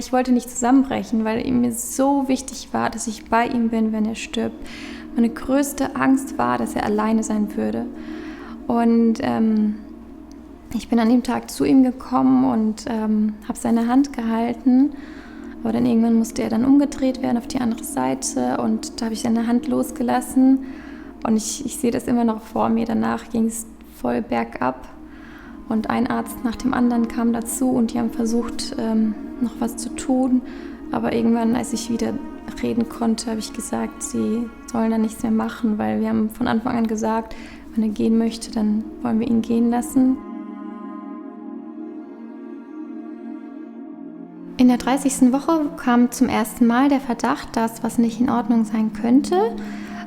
Ich wollte nicht zusammenbrechen, weil ihm mir so wichtig war, dass ich bei ihm bin, wenn er stirbt. Meine größte Angst war, dass er alleine sein würde. Und ich bin an dem Tag zu ihm gekommen und habe seine Hand gehalten. Aber dann irgendwann musste er dann umgedreht werden auf die andere Seite und da habe ich seine Hand losgelassen. Und ich sehe das immer noch vor mir. Danach ging es voll bergab. Und ein Arzt nach dem anderen kam dazu und die haben versucht, noch was zu tun. Aber irgendwann, als ich wieder reden konnte, habe ich gesagt, sie sollen da nichts mehr machen, weil wir haben von Anfang an gesagt, wenn er gehen möchte, dann wollen wir ihn gehen lassen. In der 30. Woche kam zum ersten Mal der Verdacht, dass was nicht in Ordnung sein könnte.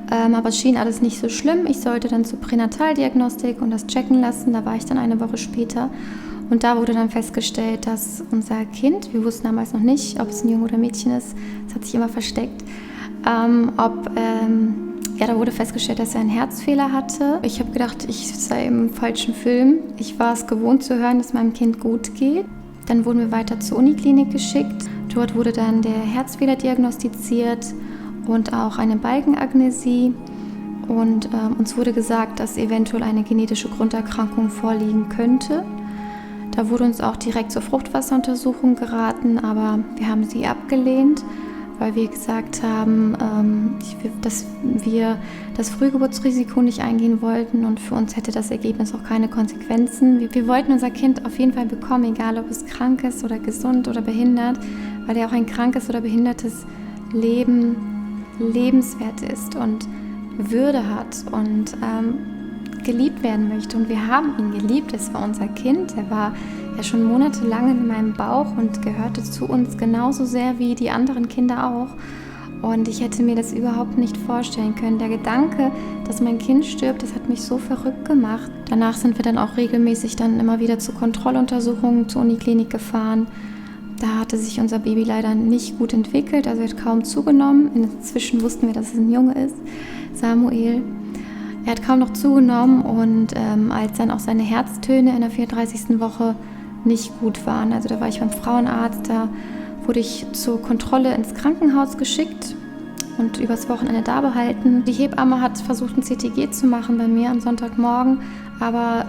Aber es schien alles nicht so schlimm. Ich sollte dann zur Pränataldiagnostik und das checken lassen. Da war ich dann eine Woche später. Und da wurde dann festgestellt, dass unser Kind, wir wussten damals noch nicht, ob es ein Junge oder ein Mädchen ist, es hat sich immer versteckt, da wurde festgestellt, dass er einen Herzfehler hatte. Ich habe gedacht, ich sei im falschen Film. Ich war es gewohnt zu hören, dass es meinem Kind gut geht. Dann wurden wir weiter zur Uniklinik geschickt. Dort wurde dann der Herzfehler diagnostiziert und auch eine Balkenagnesie. Und uns wurde gesagt, dass eventuell eine genetische Grunderkrankung vorliegen könnte. Da wurde uns auch direkt zur Fruchtwasseruntersuchung geraten, aber wir haben sie abgelehnt, weil wir gesagt haben, dass wir das Frühgeburtsrisiko nicht eingehen wollten und für uns hätte das Ergebnis auch keine Konsequenzen. Wir wollten unser Kind auf jeden Fall bekommen, egal ob es krank ist oder gesund oder behindert, weil ja auch ein krankes oder behindertes Leben lebenswert ist und Würde hat und geliebt werden möchte. Und wir haben ihn geliebt, es war unser Kind, er war ja schon monatelang in meinem Bauch und gehörte zu uns genauso sehr wie die anderen Kinder auch. Und ich hätte mir das überhaupt nicht vorstellen können. Der Gedanke, dass mein Kind stirbt, das hat mich so verrückt gemacht. Danach sind wir dann auch regelmäßig dann immer wieder zu Kontrolluntersuchungen zur Uniklinik gefahren. Da hatte sich unser Baby leider nicht gut entwickelt, also er hat kaum zugenommen. Inzwischen wussten wir, dass es ein Junge ist, Samuel. Er hat kaum noch zugenommen und als dann auch seine Herztöne in der 34. Woche nicht gut waren, also da war ich beim Frauenarzt, da wurde ich zur Kontrolle ins Krankenhaus geschickt und übers Wochenende da behalten. Die Hebamme hat versucht, ein CTG zu machen bei mir am Sonntagmorgen, aber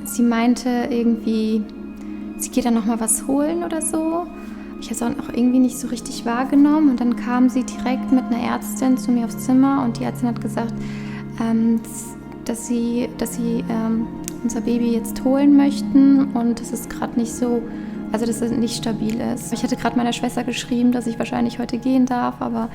sie meinte irgendwie, sie geht dann nochmal was holen oder so. Ich habe es auch irgendwie nicht so richtig wahrgenommen und dann kam sie direkt mit einer Ärztin zu mir aufs Zimmer und die Ärztin hat gesagt, dass sie unser Baby jetzt holen möchten und dass es gerade nicht so, also dass es nicht stabil ist. Ich hatte gerade meiner Schwester geschrieben, dass ich wahrscheinlich heute gehen darf, aber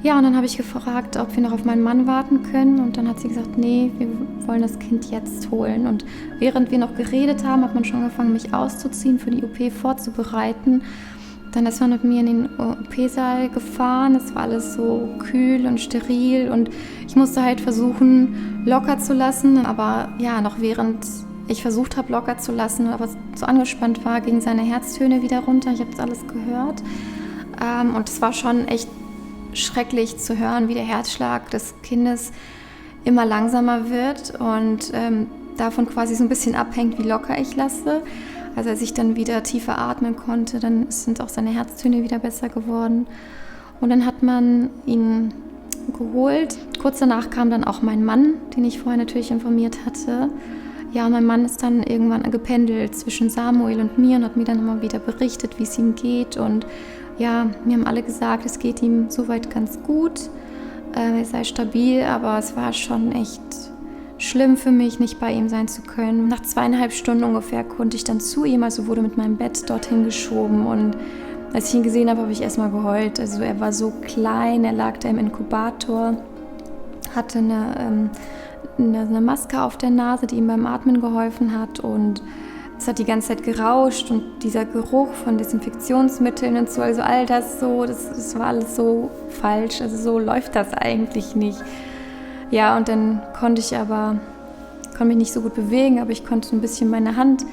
ja, und dann habe ich gefragt, ob wir noch auf meinen Mann warten können und dann hat sie gesagt, nee, wir wollen das Kind jetzt holen. Und während wir noch geredet haben, hat man schon angefangen, mich auszuziehen, für die OP vorzubereiten. Dann ist man mit mir in den OP-Saal gefahren, es war alles so kühl und steril und ich musste halt versuchen, locker zu lassen. Aber ja, noch während ich versucht habe, locker zu lassen, aber so angespannt war, gingen seine Herztöne wieder runter. Ich habe das alles gehört und es war schon echt schrecklich zu hören, wie der Herzschlag des Kindes immer langsamer wird und davon quasi so ein bisschen abhängt, wie locker ich lasse. Also als ich dann wieder tiefer atmen konnte, dann sind auch seine Herztöne wieder besser geworden. Und dann hat man ihn geholt. Kurz danach kam dann auch mein Mann, den ich vorher natürlich informiert hatte. Ja, und mein Mann ist dann irgendwann gependelt zwischen Samuel und mir und hat mir dann immer wieder berichtet, wie es ihm geht. Und ja, mir haben alle gesagt, es geht ihm soweit ganz gut. Er sei stabil, aber es war schon echt schlimm für mich, nicht bei ihm sein zu können. Nach 2,5 Stunden ungefähr konnte ich dann zu ihm, also wurde mit meinem Bett dorthin geschoben und als ich ihn gesehen habe, habe ich erstmal geheult. Also er war so klein, er lag da im Inkubator, hatte eine Maske auf der Nase, die ihm beim Atmen geholfen hat und es hat die ganze Zeit gerauscht und dieser Geruch von Desinfektionsmitteln und so, also all das so, das war alles so falsch, also so läuft das eigentlich nicht. Ja, und dann konnte mich nicht so gut bewegen, aber ich konnte ein bisschen meine Hand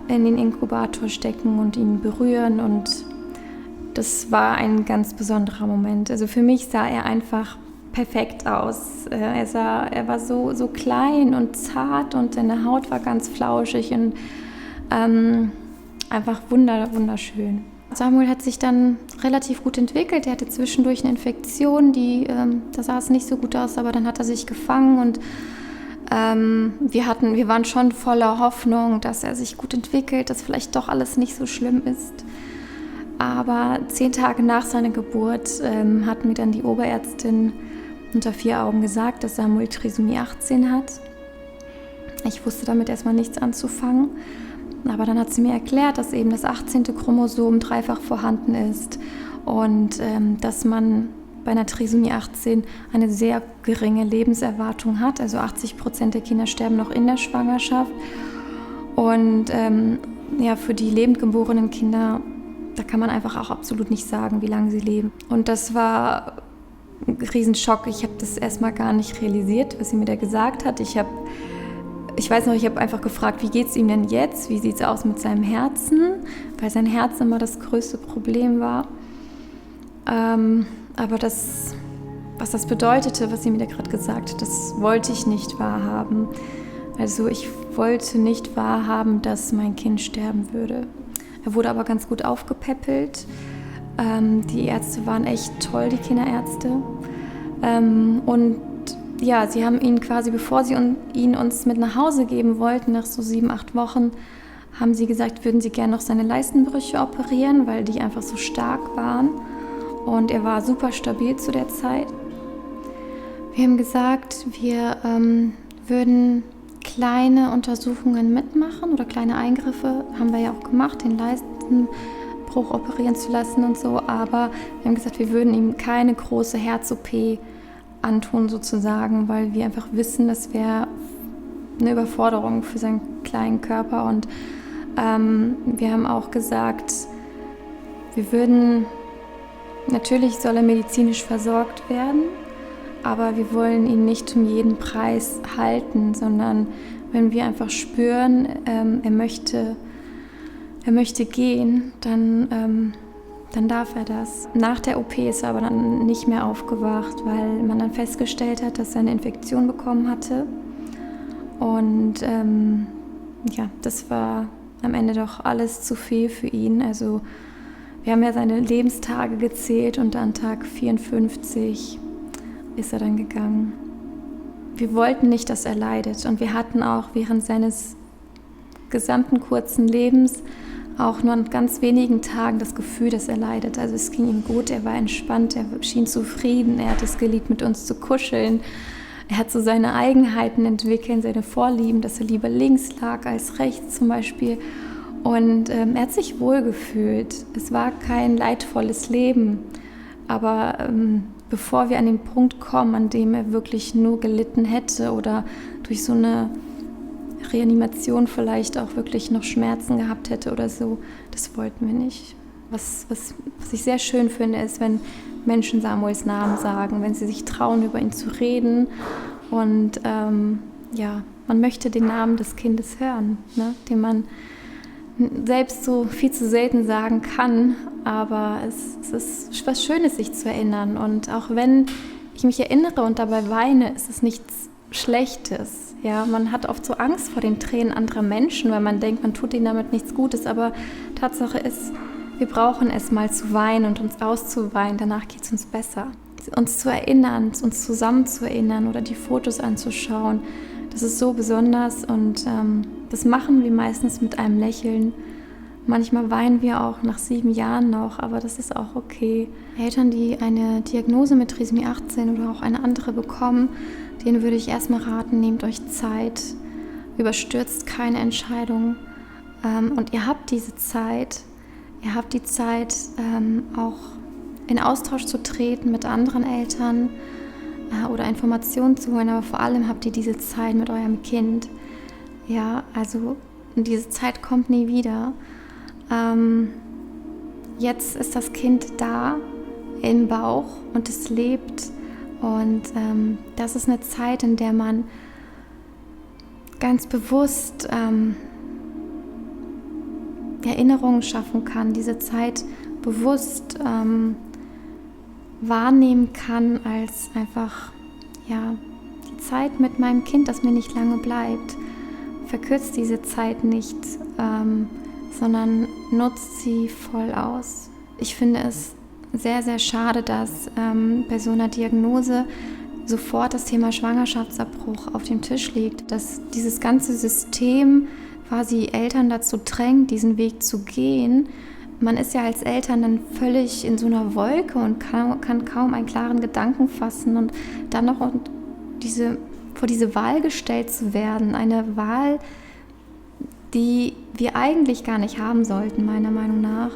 in den Inkubator stecken und ihn berühren und das war ein ganz besonderer Moment. Also für mich sah er einfach perfekt aus. Er war so klein und zart und seine Haut war ganz flauschig und einfach wunderschön. Samuel hat sich dann relativ gut entwickelt. Er hatte zwischendurch eine Infektion, da sah es nicht so gut aus, aber dann hat er sich gefangen und wir waren schon voller Hoffnung, dass er sich gut entwickelt, dass vielleicht doch alles nicht so schlimm ist. Aber 10 Tage nach seiner Geburt hat mir dann die Oberärztin unter 4 Augen gesagt, dass Samuel Trisomie 18 hat. Ich wusste damit erstmal nichts anzufangen. Aber dann hat sie mir erklärt, dass eben das 18. Chromosom dreifach vorhanden ist und dass man bei einer Trisomie 18 eine sehr geringe Lebenserwartung hat. Also 80% der Kinder sterben noch in der Schwangerschaft. Und für die lebend geborenen Kinder, da kann man einfach auch absolut nicht sagen, wie lange sie leben. Und das war ein Riesenschock. Ich habe das erstmal gar nicht realisiert, was sie mir da gesagt hat. Ich weiß noch, ich habe einfach gefragt, wie geht es ihm denn jetzt? Wie sieht es aus mit seinem Herzen? Weil sein Herz immer das größte Problem war. Aber was das bedeutete, was sie mir da gerade gesagt hat, das wollte ich nicht wahrhaben. Also ich wollte nicht wahrhaben, dass mein Kind sterben würde. Er wurde aber ganz gut aufgepäppelt. Die Ärzte waren echt toll, die Kinderärzte. Sie haben ihn quasi, bevor sie ihn uns mit nach Hause geben wollten, nach so 7, 8 Wochen, haben sie gesagt, würden sie gerne noch seine Leistenbrüche operieren, weil die einfach so stark waren. Und er war super stabil zu der Zeit. Wir haben gesagt, wir würden kleine Untersuchungen mitmachen oder kleine Eingriffe, haben wir ja auch gemacht, den Leistenbruch operieren zu lassen und so. Aber wir haben gesagt, wir würden ihm keine große Herz-OP antun sozusagen, weil wir einfach wissen, das wäre eine Überforderung für seinen kleinen Körper. Und wir haben auch gesagt, natürlich soll er medizinisch versorgt werden, aber wir wollen ihn nicht um jeden Preis halten, sondern wenn wir einfach spüren, er möchte gehen, dann darf er das. Nach der OP ist er aber dann nicht mehr aufgewacht, weil man dann festgestellt hat, dass er eine Infektion bekommen hatte. Und das war am Ende doch alles zu viel für ihn. Also wir haben ja seine Lebenstage gezählt und an Tag 54 ist er dann gegangen. Wir wollten nicht, dass er leidet. Und wir hatten auch während seines gesamten kurzen Lebens auch nur an ganz wenigen Tagen das Gefühl, dass er leidet. Also es ging ihm gut, er war entspannt, er schien zufrieden, er hat es geliebt, mit uns zu kuscheln. Er hat so seine Eigenheiten entwickelt, seine Vorlieben, dass er lieber links lag als rechts zum Beispiel. Und er hat sich wohlgefühlt. Es war kein leidvolles Leben. Aber bevor wir an den Punkt kommen, an dem er wirklich nur gelitten hätte oder durch so eine Reanimation vielleicht auch wirklich noch Schmerzen gehabt hätte oder so, das wollten wir nicht. Was ich sehr schön finde, ist, wenn Menschen Samuels Namen sagen, wenn sie sich trauen, über ihn zu reden. Und man möchte den Namen des Kindes hören, ne? Den man selbst so viel zu selten sagen kann, aber es ist was Schönes, sich zu erinnern. Und auch wenn ich mich erinnere und dabei weine, ist es nichts Schlechtes. Ja, man hat oft so Angst vor den Tränen anderer Menschen, weil man denkt, man tut ihnen damit nichts Gutes. Aber Tatsache ist, wir brauchen es mal zu weinen und uns auszuweinen. Danach geht es uns besser. Uns zu erinnern, uns zusammen zu erinnern oder die Fotos anzuschauen, das ist so besonders und das machen wir meistens mit einem Lächeln. Manchmal weinen wir auch nach 7 Jahren noch, aber das ist auch okay. Eltern, die eine Diagnose mit Trisomie 18 oder auch eine andere bekommen, denen würde ich erstmal raten, nehmt euch Zeit, überstürzt keine Entscheidung. Und ihr habt diese Zeit, auch in Austausch zu treten mit anderen Eltern oder Informationen zu holen, aber vor allem habt ihr diese Zeit mit eurem Kind. Ja, also diese Zeit kommt nie wieder. Jetzt ist das Kind da im Bauch und es lebt und das ist eine Zeit, in der man ganz bewusst Erinnerungen schaffen kann, diese Zeit bewusst wahrnehmen kann als einfach die Zeit mit meinem Kind, das mir nicht lange bleibt. Verkürzt diese Zeit nicht, sondern nutzt sie voll aus. Ich finde es sehr, sehr schade, dass bei so einer Diagnose sofort das Thema Schwangerschaftsabbruch auf dem Tisch liegt, dass dieses ganze System quasi Eltern dazu drängt, diesen Weg zu gehen. Man ist ja als Eltern dann völlig in so einer Wolke und kann kaum einen klaren Gedanken fassen und dann noch vor diese Wahl gestellt zu werden, eine Wahl, die wir eigentlich gar nicht haben sollten, meiner Meinung nach.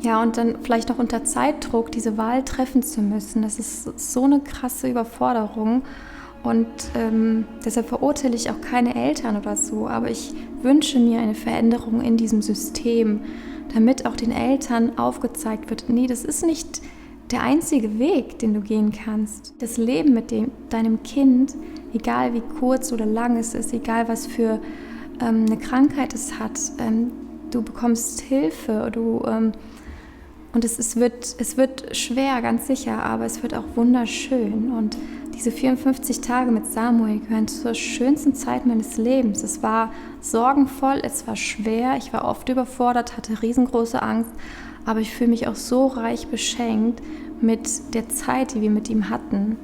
Ja, und dann vielleicht noch unter Zeitdruck diese Wahl treffen zu müssen, das ist so eine krasse Überforderung. Und deshalb verurteile ich auch keine Eltern oder so, aber ich wünsche mir eine Veränderung in diesem System, damit auch den Eltern aufgezeigt wird, nee, das ist nicht der einzige Weg, den du gehen kannst. Das Leben mit deinem Kind, egal wie kurz oder lang es ist, egal was für eine Krankheit es hat, du bekommst Hilfe, und es wird schwer, ganz sicher, aber es wird auch wunderschön. Und diese 54 Tage mit Samuel gehören zur schönsten Zeit meines Lebens. Es war sorgenvoll, es war schwer, ich war oft überfordert, hatte riesengroße Angst, aber ich fühle mich auch so reich beschenkt mit der Zeit, die wir mit ihm hatten.